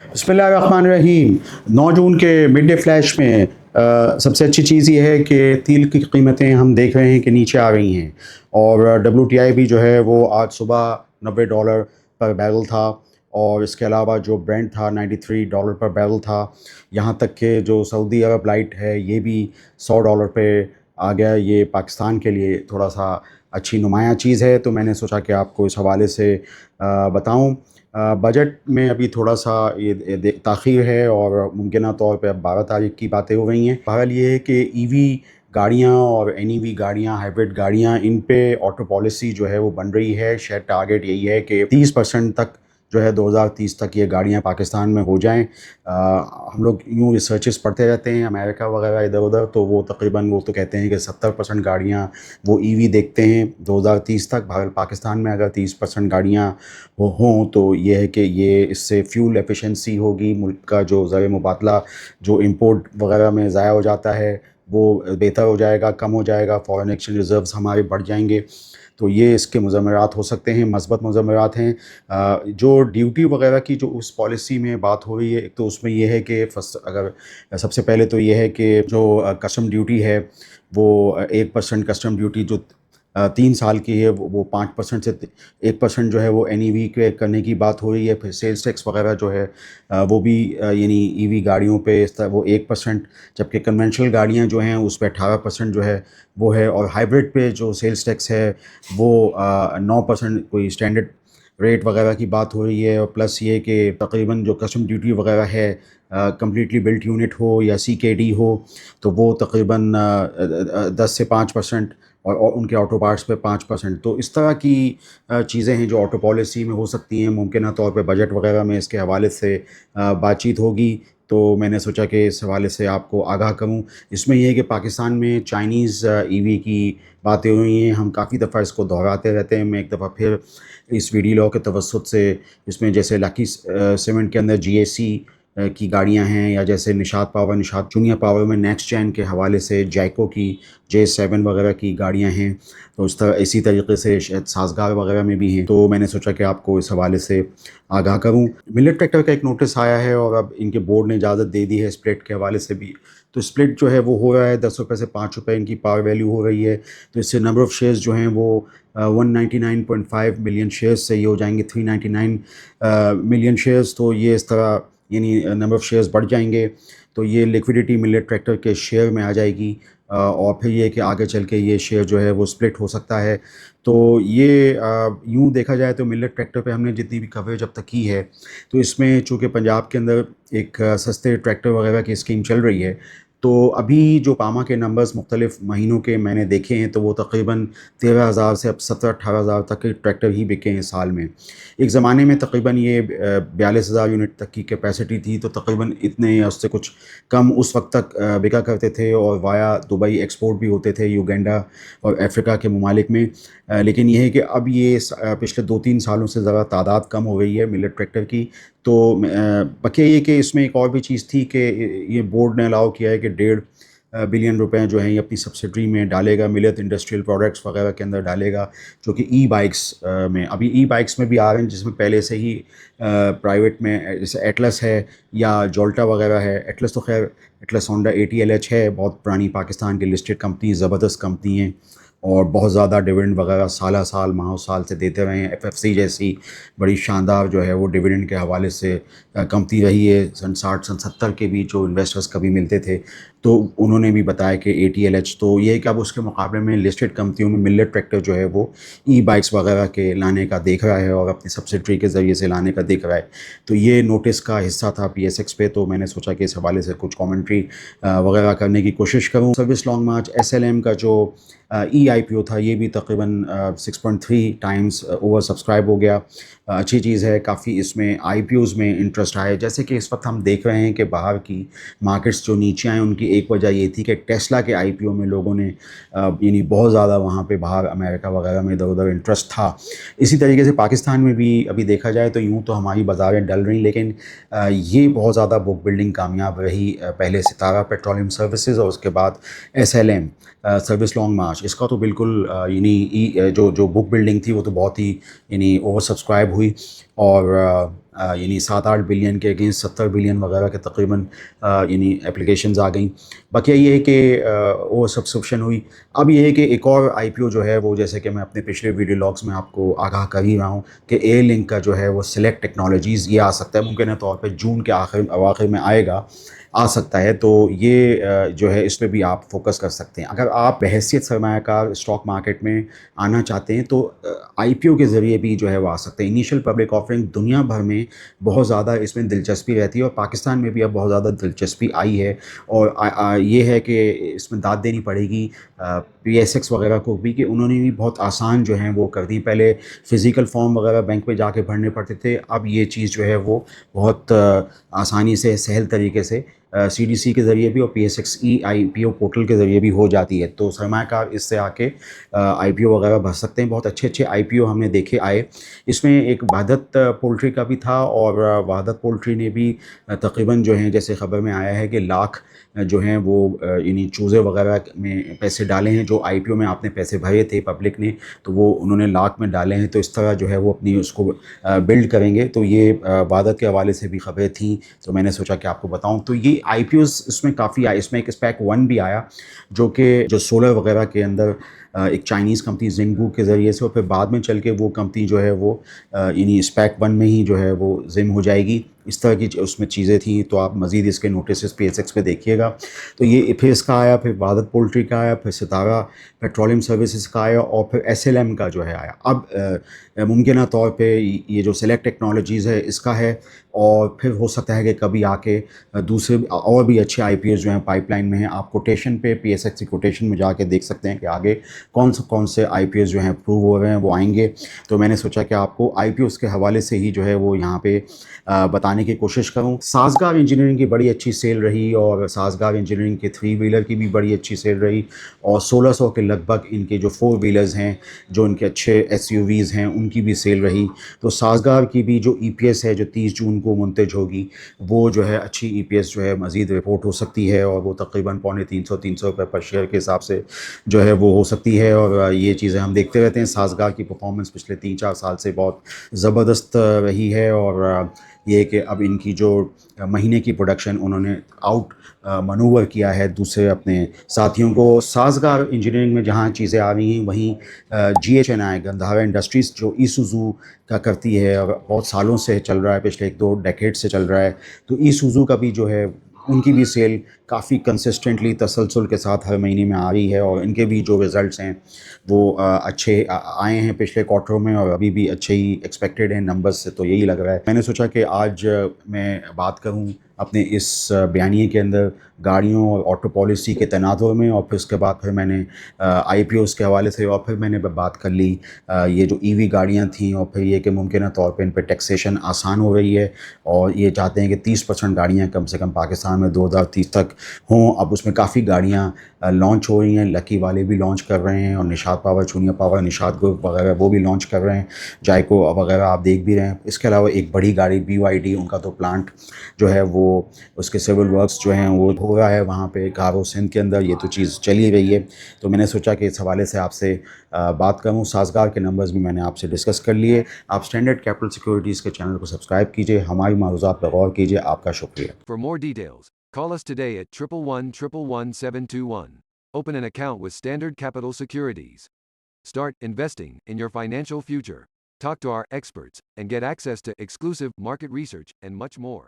بسم اللہ الرحمن الرحیم۔ 9 جون کے مڈ ڈے فلیش میں سب سے اچھی چیز یہ ہے کہ تیل کی قیمتیں ہم دیکھ رہے ہیں کہ نیچے آ رہی ہیں، اور WTI بھی جو ہے وہ آج صبح $90 پر بیرل تھا، اور اس کے علاوہ جو برینٹ تھا $93 پر بیرل تھا، یہاں تک کہ جو سعودی عرب لائٹ ہے یہ بھی $100 پہ آ گیا۔ یہ پاکستان کے لیے تھوڑا سا اچھی نمایاں چیز ہے، تو میں نے سوچا کہ آپ کو اس حوالے سے بتاؤں۔ بجٹ میں ابھی تھوڑا سا یہ تاخیر ہے، اور ممکنہ طور پہ اب 12 تاریخ کی باتیں ہو رہی ہیں۔ بہرحال یہ ہے کہ EV گاڑیاں اور NEV گاڑیاں، ہائبرڈ گاڑیاں، ان پہ آٹو پالیسی جو ہے وہ بن رہی ہے۔ شاید ٹارگیٹ یہی ہے کہ 30% تک جو ہے 2030 تک یہ گاڑیاں پاکستان میں ہو جائیں۔ ہم لوگ یوں ریسرچز پڑھتے رہتے ہیں امریکہ وغیرہ ادھر ادھر، تو وہ تقریباً وہ تو کہتے ہیں کہ 70% گاڑیاں وہ EV دیکھتے ہیں 2030 تک۔ بہرحال پاکستان میں اگر 30% گاڑیاں ہوں تو یہ ہے کہ یہ اس سے فیول ایفیشنسی ہوگی، ملک کا جو زر مبادلہ جو امپورٹ وغیرہ میں ضائع ہو جاتا ہے وہ بہتر ہو جائے گا، کم ہو جائے گا، فارن ایکسچینج ریزروز ہمارے بڑھ جائیں گے۔ تو یہ اس کے مضمرات ہو سکتے ہیں، مثبت مضمرات ہیں۔ جو ڈیوٹی وغیرہ کی جو اس پالیسی میں بات ہو رہی ہے، ایک تو اس میں یہ ہے کہ اگر سب سے پہلے تو یہ ہے کہ جو کسٹم ڈیوٹی ہے وہ 1% کسٹم ڈیوٹی جو 3 سال کی ہے وہ 5% سے 1% جو ہے وہ NEV کے کرنے کی بات ہو رہی ہے۔ پھر سیلز ٹیکس وغیرہ جو ہے وہ بھی یعنی EV گاڑیوں پہ اس طرح وہ 1%، جبکہ کنونشنل گاڑیاں جو ہیں اس پہ 18% جو ہے وہ ہے، اور ہائبرڈ پہ جو سیلز ٹیکس ہے وہ 9% کوئی اسٹینڈرڈ ریٹ وغیرہ کی بات ہو رہی ہے۔ اور پلس یہ کہ تقریباً جو کسٹم ڈیوٹی وغیرہ ہے کمپلیٹلی بلٹ یونٹ ہو یا CKD ہو تو وہ تقریباً 10 سے 5%، اور ان کے آٹو پارٹس پہ 5%۔ تو اس طرح کی چیزیں ہیں جو آٹو پالیسی میں ہو سکتی ہیں۔ ممکنہ طور پہ بجٹ وغیرہ میں اس کے حوالے سے بات چیت ہوگی، تو میں نے سوچا کہ اس حوالے سے آپ کو آگاہ کروں۔ اس میں یہ ہے کہ پاکستان میں چائنیز EV کی باتیں ہوئی ہیں، ہم کافی دفعہ اس کو دہراتے رہتے ہیں۔ میں ایک دفعہ پھر اس ویڈیو لاگ کے توسط سے اس میں جیسے لاکی سیمنٹ کے اندر GAC کی گاڑیاں ہیں، یا جیسے نشاط پاور، نشاط جونیئر پاور میں نیکسٹ جین کے حوالے سے جائکو کی J7 وغیرہ کی گاڑیاں ہیں، تو اسی طریقے سے شاید سازگار وغیرہ میں بھی ہیں۔ تو میں نے سوچا کہ آپ کو اس حوالے سے آگاہ کروں۔ ملٹ ٹریکٹر کا ایک نوٹس آیا ہے، اور اب ان کے بورڈ نے اجازت دے دی ہے اسپلٹ کے حوالے سے بھی۔ تو اسپلٹ جو ہے وہ ہو رہا ہے $10 سے $5 ان کی پار ویلیو ہو رہی ہے، تو اس سے نمبر آف شیئرز جو ہیں وہ 199.5 ملین شیئرز سے یہ ہو جائیں گے 399 ملین شیئرز۔ تو یہ اس طرح یعنی نمبر آف شیئرز بڑھ جائیں گے، تو یہ لیکویڈیٹی ملٹ ٹریکٹر کے شیئر میں آ جائے گی، اور پھر یہ کہ آگے چل کے یہ شیئر جو ہے وہ سپلٹ ہو سکتا ہے۔ تو یہ یوں دیکھا جائے تو ملٹ ٹریکٹر پہ ہم نے جتنی بھی کوریج اب تک کی ہے، تو اس میں چونکہ پنجاب کے اندر ایک سستے ٹریکٹر وغیرہ کی اسکیم چل رہی ہے، تو ابھی جو پاما کے نمبرز مختلف مہینوں کے میں نے دیکھے ہیں تو وہ تقریباً 13,000 سے اب 17-18,000 تک کے ٹریکٹر ہی بکے ہیں سال میں۔ ایک زمانے میں تقریباً یہ 42,000 یونٹ تک کی کیپیسٹی تھی، تو تقریباً اتنے یا اس سے کچھ کم اس وقت تک بکا کرتے تھے، اور وایا دبئی ایکسپورٹ بھی ہوتے تھے یوگینڈا اور افریقہ کے ممالک میں۔ لیکن یہ ہے کہ اب یہ پچھلے 2-3 سالوں سے ذرا تعداد کم ہو گئی ہے ملٹ ٹریکٹر کی۔ تو بقیہ یہ کہ اس میں ایک اور بھی چیز تھی کہ یہ بورڈ نے الاؤ کیا ہے کہ $1.5 بلین جو ہیں یہ اپنی سبسڈری میں ڈالے گا، ملت انڈسٹریل پروڈکٹس وغیرہ کے اندر ڈالے گا، جو کہ ای بائکس میں ابھی ای بائکس میں بھی آ رہے ہیں، جس میں پہلے سے ہی پرائیویٹ میں جیسے ایٹلس ہے یا جولٹا وغیرہ ہے۔ ایٹلس تو خیر ایٹلس ہونڈا ATLH ہے، بہت پرانی پاکستان کی لسٹڈ کمپنی، زبردست کمپنی ہیں، اور بہت زیادہ ڈویڈنڈ وغیرہ سالہ سال ماہو سال سے دیتے رہے ہیں۔ FFC جیسی بڑی شاندار جو ہے وہ ڈویڈنڈ کے حوالے سے کمپنی رہی ہے۔ 60 70 کے بھی جو انویسٹرز کبھی ملتے تھے تو انہوں نے بھی بتایا کہ ATLH، تو یہ کہ اب اس کے مقابلے میں لسٹڈ کمپنیوں میں ملٹ ٹریکٹر جو ہے وہ ای بائکس وغیرہ کے لانے کا دیکھ رہا ہے، اور اپنی سبسڈری کے ذریعے سے لانے کا دیکھ رہا ہے۔ تو یہ نوٹس کا حصہ تھا PSX پہ، تو میں نے سوچا کہ اس حوالے سے کچھ کامنٹری وغیرہ کرنے کی کوشش کروں۔ سروس لانگ مارچ SLM کا جو EIPO تھا یہ بھی تقریباً 6.3 ٹائمز اوور سبسکرائب ہو گیا۔ اچھی چیز ہے، کافی اس میں IPOs میں انٹرسٹ آئے۔ جیسے کہ اس وقت ہم دیکھ رہے ہیں کہ باہر کی مارکیٹس جو نیچے آئیں، ان کی ایک وجہ یہ تھی کہ ٹیسلا کے IPO میں لوگوں نے یعنی بہت زیادہ وہاں پہ باہر امریکہ وغیرہ میں ادھر ادھر انٹرسٹ تھا۔ اسی طریقے سے پاکستان میں بھی ابھی دیکھا جائے تو یوں تو ہماری بازاریں ڈل رہی، لیکن یہ بہت زیادہ بک بلڈنگ کامیاب رہی۔ پہلے ستارہ پیٹرولیم سروسز، اور اس کے بعد SLM سروس لانگ مارچ، اس کا تو بالکل یعنی جو بک بلڈنگ تھی وہ تو بہت ہی یعنی اوور سبسکرائب ہوئی، اور یعنی 7-8 بلین کے اگینسٹ 70 بلین وغیرہ کے تقریباً یعنی اپلیکیشنز آ گئیں. باقی یہ ہے کہ وہ سبسکرپشن ہوئی. اب یہ ہے کہ ایک اور آئی پی او جو ہے وہ جیسے کہ میں اپنے پچھلے ویڈیو لاگس میں آپ کو آگاہ کر ہی رہا ہوں کہ اے لنک کا جو ہے وہ سلیکٹ ٹیکنالوجیز یہ آ سکتا ہے، ممکنہ طور پہ جون کے اواخر میں آئے گا، آ سکتا ہے. تو یہ جو ہے اس پہ بھی آپ فوکس کر سکتے ہیں. اگر آپ بحیثیت سرمایہ کار اسٹاک مارکیٹ میں آنا چاہتے ہیں تو آئی پی او کے ذریعے بھی جو ہے وہ آ سکتے ہیں. انیشیل پبلک آفرنگ دنیا بھر میں بہت زیادہ اس میں دلچسپی رہتی ہے، اور پاکستان میں بھی اب بہت زیادہ دلچسپی آئی ہے. اور یہ ہے کہ اس میں داد دینی پڑے گی پی ایس ایکس وغیرہ کو بھی، کہ انہوں نے بھی بہت آسان جو ہیں وہ کر دی. پہلے فزیکل فارم وغیرہ بینک پہ جا کے بھرنے پڑتے تھے، اب یہ چیز جو ہے وہ بہت آسانی سے سہل طریقے سے سی ڈی سی کے ذریعے بھی اور پی ایس ایکس ای آئی پی او پورٹل کے ذریعے بھی ہو جاتی ہے. تو سرمایہ کار اس سے آ کے آئی پی او وغیرہ بھر سکتے ہیں. بہت اچھے اچھے آئی پی او ہم نے دیکھے آئے. اس میں ایک وحدت پولٹری کا بھی تھا، اور وحدت پولٹری نے بھی تقریباً جو ہیں جیسے خبر میں آیا ہے کہ لاکھ جو ہیں وہ یعنی چوزے وغیرہ میں پیسے ڈالے ہیں. جو آئی پی او میں آپ نے پیسے بھرے تھے پبلک نے، تو وہ انہوں نے لاکھ میں ڈالے ہیں. تو اس طرح جو ہے وہ اپنی اس کو بلڈ کریں گے. تو یہ وحدت کے حوالے سے بھی خبریں تھیں، تو میں نے سوچا کہ آپ کو بتاؤں. تو یہ آئی پی اوز اس میں کافی آئے. اس میں ایک اسپیک 1 بھی آیا جو کہ جو سولر وغیرہ کے اندر ایک چائنیز کمپنی زنگو کے ذریعے سے، اور پھر بعد میں چل کے وہ کمپنی جو ہے وہ یعنی اسپیک 1 میں ہی جو ہے وہ ضم ہو جائے گی. اس طرح کی اس میں چیزیں تھیں. تو آپ مزید اس کے نوٹسز پی ایس ایکس پہ دیکھیے گا. تو یہ پھر اس کا آیا، پھر وحدت پولٹری کا آیا، پھر ستارہ پیٹرولیم سروسز کا آیا، اور پھر ایس ایل ایم کا جو ہے آیا. اب ممکنہ طور پہ یہ جو سلیکٹ ٹیکنالوجیز ہے اس کا ہے، اور پھر ہو سکتا ہے کہ کبھی آ کے دوسرے اور بھی اچھے آئی پی ایس جو ہیں پائپ لائن میں ہیں. آپ کوٹیشن پہ پی ایس ایکس کی کوٹیشن میں جا کے دیکھ سکتے ہیں کہ آگے کون سے آئی پی ایس جو ہیں اپروو ہو رہے ہیں وہ آئیں گے. تو میں نے سوچا کہ آپ کو آئی پی ایس کے حوالے سے ہی جو ہے وہ یہاں پہ بتانے کی کوشش کروں. سازگار انجینئرنگ کی بڑی اچھی سیل رہی، اور سازگار انجینئرنگ کے 3 ویلر کی بھی بڑی اچھی سیل رہی، اور 1600 کے لگ بھگ ان کے جو 4 ویلرز ہیں جو ان کے اچھے ایس یو ویز ہیں ان کی بھی سیل رہی. تو سازگار کی بھی جو ای پی ایس ہے جو 30 جون کو منتج ہوگی، وہ جو ہے اچھی ای پی ایس جو ہے مزید رپورٹ ہو سکتی ہے، اور وہ تقریباً 350 روپے پر شیئر کے حساب سے جو ہے وہ ہو سکتی ہے. اور یہ چیزیں ہم دیکھتے رہتے ہیں. سازگار کی پرفارمنس پچھلے 3-4 سال سے بہت زبردست رہی ہے، اور یہ کہ اب ان کی جو مہینے کی پروڈکشن انہوں نے آؤٹ منوور کیا ہے دوسرے اپنے ساتھیوں کو. سازگار انجینئرنگ میں جہاں چیزیں آ رہی ہیں وہیں جی ایچ این آئی گندھارا انڈسٹریز جو ایسوزو کا کرتی ہے اور بہت سالوں سے چل رہا ہے، پچھلے 1-2 ڈیکیڈ سے چل رہا ہے. تو ایسوزو کا بھی جو ہے ان کی بھی سیل کافی کنسسٹنٹلی تسلسل کے ساتھ ہر مہینے میں آ رہی ہے، اور ان کے بھی جو ریزلٹس ہیں وہ اچھے آئے ہیں پچھلے کوارٹروں میں، اور ابھی بھی اچھے ہی ایکسپیکٹڈ ہیں نمبرز سے. تو یہی لگ رہا ہے. میں نے سوچا کہ آج میں بات کروں اپنے اس بیانیے کے اندر گاڑیوں اور آٹو پالیسی کے تناظر میں، اور پھر اس کے بعد پھر میں نے آئی پی اوز کے حوالے سے، اور پھر میں نے بات کر لی یہ جو ای وی گاڑیاں تھیں، اور پھر یہ کہ ممکنہ طور پہ ان پہ ٹیکسیشن آسان ہو رہی ہے، اور یہ چاہتے ہیں کہ 30% گاڑیاں کم سے کم پاکستان میں 2030 تک ہوں. اب اس میں کافی گاڑیاں لانچ ہو رہی ہیں. لکی والے بھی لانچ کر رہے ہیں، اور نشاد پاور، چونیا پاور، نشاد گروپ وغیرہ وہ بھی لانچ کر رہے ہیں. جائکو وغیرہ آپ دیکھ بھی رہے ہیں. اس کے علاوہ ایک بڑی گاڑی بی وائی ڈی، ان کا تو پلانٹ جو ہے وہ اس کے سول ورکس جو ہیں وہ ہو رہا ہے وہاں پہ گارو سندھ کے اندر. یہ تو چیز چلی رہی ہے. تو میں نے سوچا کہ اس حوالے سے آپ سے بات کروں. سازگار کے نمبرز بھی میں نے آپ سے ڈسکس کر لیے. آپ اسٹینڈرڈ کیپٹل سیکورٹیز کے چینل کو سبسکرائب کیجئے، ہماری معروضات پر غور کیجئے. آپ کا شکریہ. For more details, call us today at 111-111-721. Open an account with Standard Capital Securities. Start investing in your financial future. Talk to our experts and get access to exclusive market research and much more.